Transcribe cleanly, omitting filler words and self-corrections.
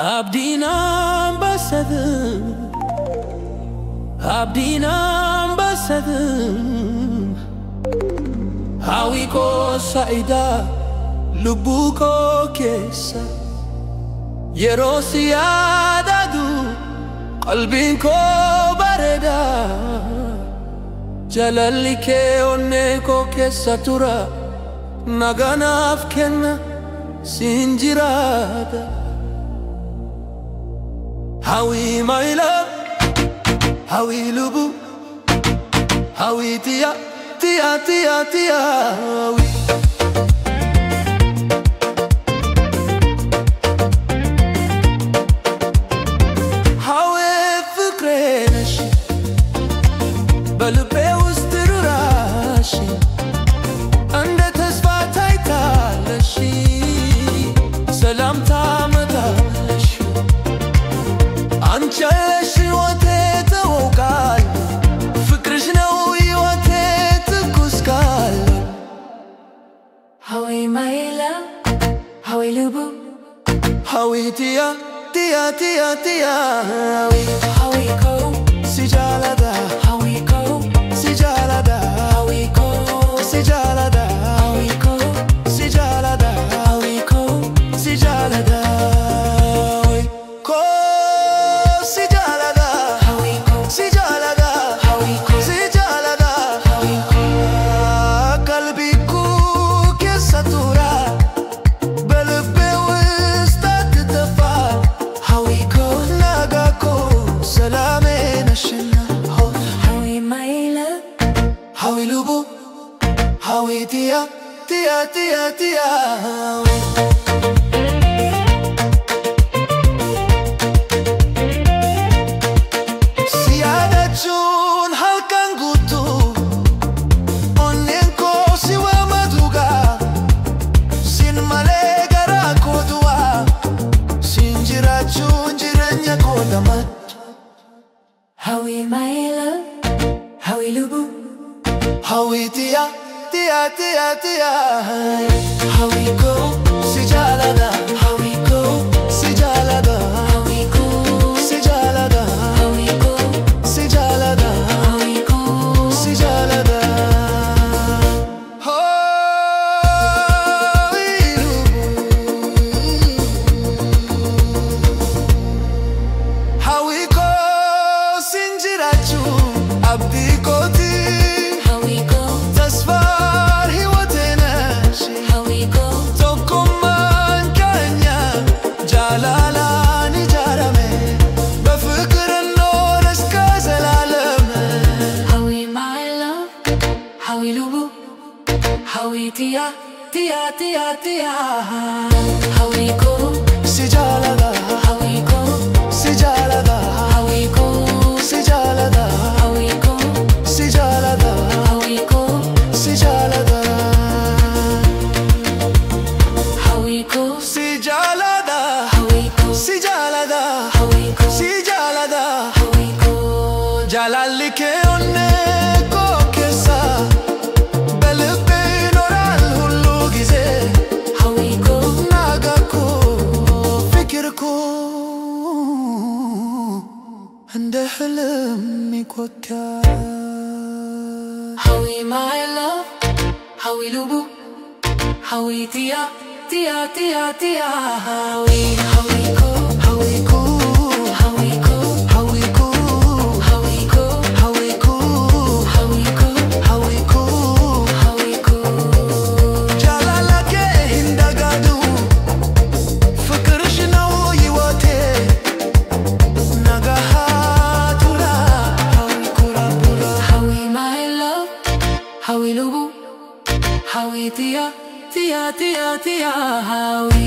Abdina ambassador, Abdina ambassador. Hawiko Saida, Lubuko Kesa. Yerosi adadu, qalbin ko bareda. Jalalli ke onne ko kesa tura, naganaf kenna sinjirada. Hawi my love, Hawi lubu, Hawi tia, tia, tia, tia, Hawi. Hawi fikrenashi, balbe ustirurashi, ande tasfa taitalashi, salam tamatalashi. አንቺሽ ወቴ ተወቃል ፍቅርሽ ነው ይወቴ ትኩስካል Hawi my love, Hawi lubu, Hawi tia tia tia tia Hawi Hawi ko, sijalada Hawi ko, sijalada Hawi ko, sijalada Hawi ko, sijalada Hawi ko, sijalada Hawi ko sijalada Hawi ko, sijalada Hawi ko, sijalada Hawi ko. قلبي كوك يا سطورة بلبي وسطك تفا Hawi ko, ناقاكو سلامي نشنا Hawi my love, هاوي لوبو هاوي تيا تيا تيا تيا سيادة جون هالكان قوتو onnenko siwa maduga sin malega rakodwa sinjira chunjirenya kodamat Hawi my love, Hawi lubu, hawi tia tia tia tia Hawi ko, sijalada Hawi ko, sijalada Hawi ko, sijalada Hawi ko, sijalada Hawi ko. sijalada hawi ko sinjirachu abdi koti Hawi ko, tasfar hiwatenashi Hawi ko, tokkummaan keenya jaalalaan ijaarame bafqir noora iska zalaalame Hawi my love, Hawi lubu, Hawi tia, tia, tia, tia. Hawi ko, sijalada Hawi ko, sijalada Hawi ko, sijalada Hawi ko, sijalada Hawi ko, sijalada Hawi ko, sijalada Hawi ko, sijalada Hawi ko, sijalada Hawi ko. jalalli ke onne ko kesa በልቤ ይኖራል ሁሉ ጊዜ Hawi ko, ናጋኩ ፍቅርኩ እንደ ህልም ይቆያል Hawi my love, Hawi lubu, Hawi tia, tia, tia, tia. Hawi, Hawi ko, Hawi ko Hawi ko, Hawi ko Hawi ko, Hawi ko Hawi ko, Hawi ko Hawi ko. ጃላላኬ እንደጋዱ ፍቅርሽ ነው ይወቴ ነጋሃቱራ Hawi kura pura Hawi my love, Hawi lubu, Hawi tia, tia, tia, tia. Hawi.